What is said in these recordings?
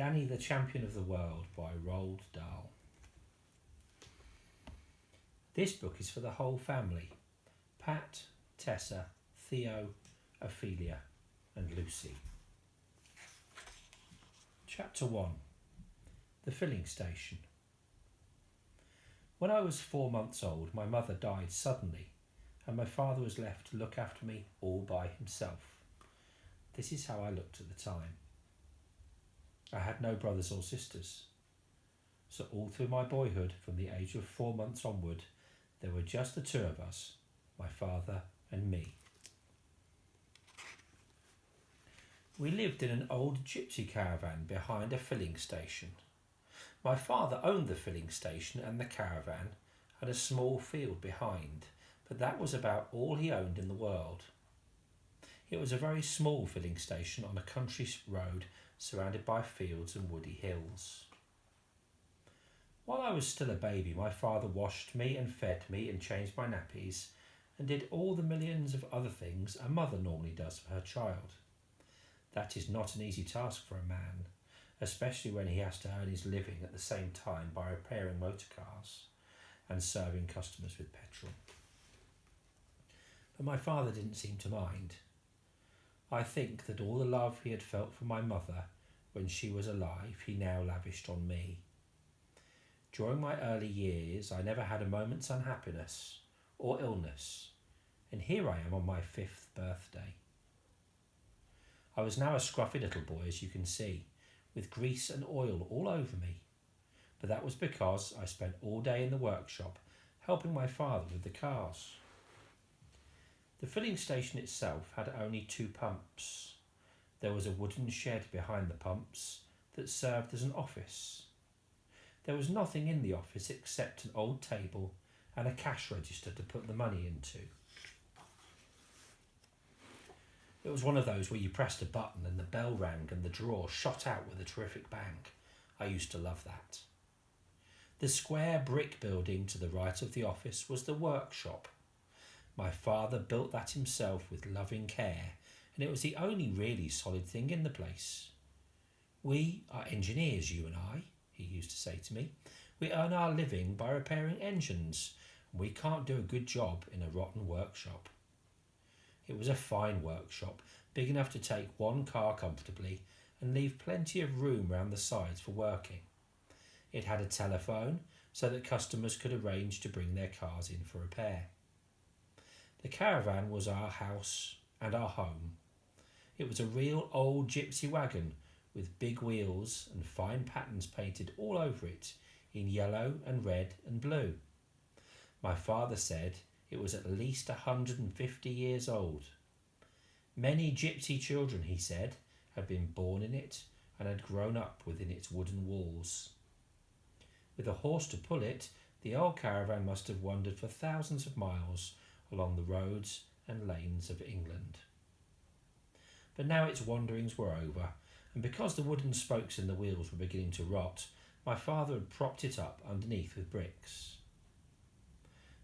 Danny the Champion of the World by Roald Dahl. This book is for the whole family. Pat, Tessa, Theo, Ophelia and Lucy. Chapter 1. The Filling Station. When I was 4 months old, my mother died suddenly and my father was left to look after me all by himself. This is how I looked at the time. I had no brothers or sisters. So all through my boyhood, from the age of 4 months onward, there were just the two of us, my father and me. We lived in an old gypsy caravan behind a filling station. My father owned the filling station and the caravan and a small field behind, but that was about all he owned in the world. It was a very small filling station on a country road surrounded by fields and woody hills. While I was still a baby, my father washed me and fed me and changed my nappies and did all the millions of other things a mother normally does for her child. That is not an easy task for a man, especially when he has to earn his living at the same time by repairing motor cars and serving customers with petrol. But my father didn't seem to mind. I think that all the love he had felt for my mother when she was alive, he now lavished on me. During my early years, I never had a moment's unhappiness or illness, and here I am on my 5th birthday. I was now a scruffy little boy, as you can see, with grease and oil all over me, but that was because I spent all day in the workshop helping my father with the cars. The filling station itself had only 2 pumps. There was a wooden shed behind the pumps that served as an office. There was nothing in the office except an old table and a cash register to put the money into. It was one of those where you pressed a button and the bell rang and the drawer shot out with a terrific bang. I used to love that. The square brick building to the right of the office was the workshop. My father built that himself with loving care, and it was the only really solid thing in the place. "We are engineers, you and I," he used to say to me. "We earn our living by repairing engines, and we can't do a good job in a rotten workshop." It was a fine workshop, big enough to take 1 car comfortably and leave plenty of room round the sides for working. It had a telephone so that customers could arrange to bring their cars in for repair. The caravan was our house and our home. It was a real old gypsy wagon with big wheels and fine patterns painted all over it in yellow and red and blue. My father said it was at least 150 years old. Many gypsy children, he said, had been born in it and had grown up within its wooden walls. With a horse to pull it, the old caravan must have wandered for thousands of miles along the roads and lanes of England. But now its wanderings were over, and because the wooden spokes in the wheels were beginning to rot, my father had propped it up underneath with bricks.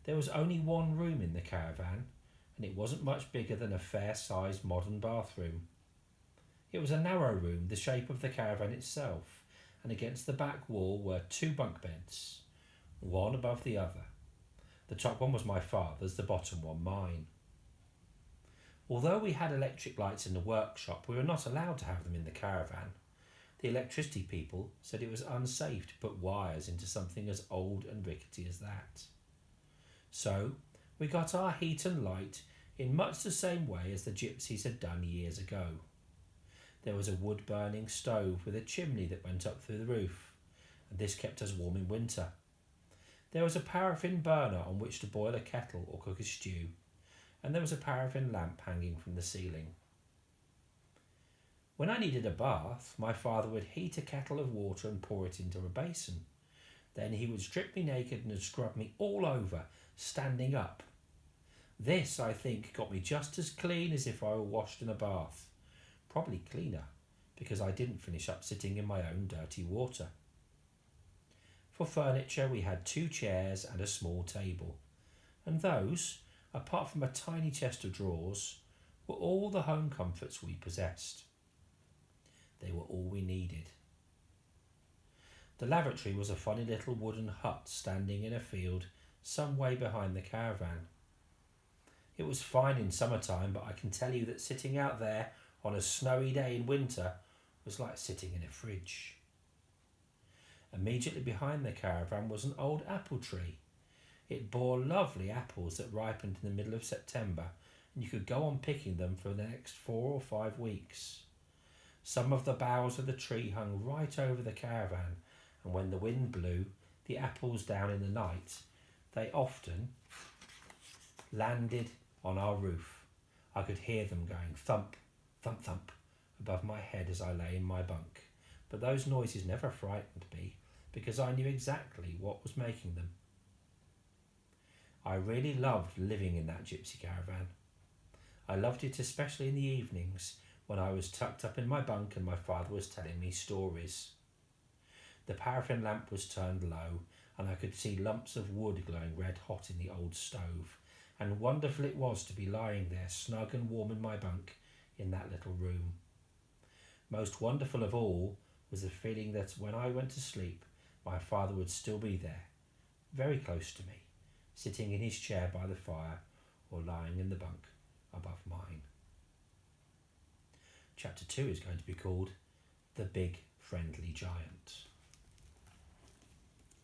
There was only 1 room in the caravan, and it wasn't much bigger than a fair-sized modern bathroom. It was a narrow room, the shape of the caravan itself, and against the back wall were 2 bunk beds, one above the other. The top one was my father's, the bottom one mine. Although we had electric lights in the workshop, we were not allowed to have them in the caravan. The electricity people said it was unsafe to put wires into something as old and rickety as that. So we got our heat and light in much the same way as the gypsies had done years ago. There was a wood-burning stove with a chimney that went up through the roof, and this kept us warm in winter. There was a paraffin burner on which to boil a kettle or cook a stew, and there was a paraffin lamp hanging from the ceiling. When I needed a bath, my father would heat a kettle of water and pour it into a basin. Then he would strip me naked and scrub me all over, standing up. This, I think, got me just as clean as if I were washed in a bath. Probably cleaner, because I didn't finish up sitting in my own dirty water. For furniture, we had 2 chairs and a small table, and those, apart from a tiny chest of drawers, were all the home comforts we possessed. They were all we needed. The lavatory was a funny little wooden hut standing in a field some way behind the caravan. It was fine in summertime, but I can tell you that sitting out there on a snowy day in winter was like sitting in a fridge. Immediately behind the caravan was an old apple tree. It bore lovely apples that ripened in the middle of September, and you could go on picking them for the next 4 or 5 weeks. Some of the boughs of the tree hung right over the caravan, and when the wind blew the apples down in the night, they often landed on our roof. I could hear them going thump, thump, thump above my head as I lay in my bunk, but those noises never frightened me because I knew exactly what was making them. I really loved living in that gypsy caravan. I loved it especially in the evenings when I was tucked up in my bunk and my father was telling me stories. The paraffin lamp was turned low and I could see lumps of wood glowing red hot in the old stove, and wonderful it was to be lying there snug and warm in my bunk in that little room. Most wonderful of all was the feeling that when I went to sleep, my father would still be there, very close to me, sitting in his chair by the fire or lying in the bunk above mine. Chapter 2 is going to be called The Big Friendly Giant.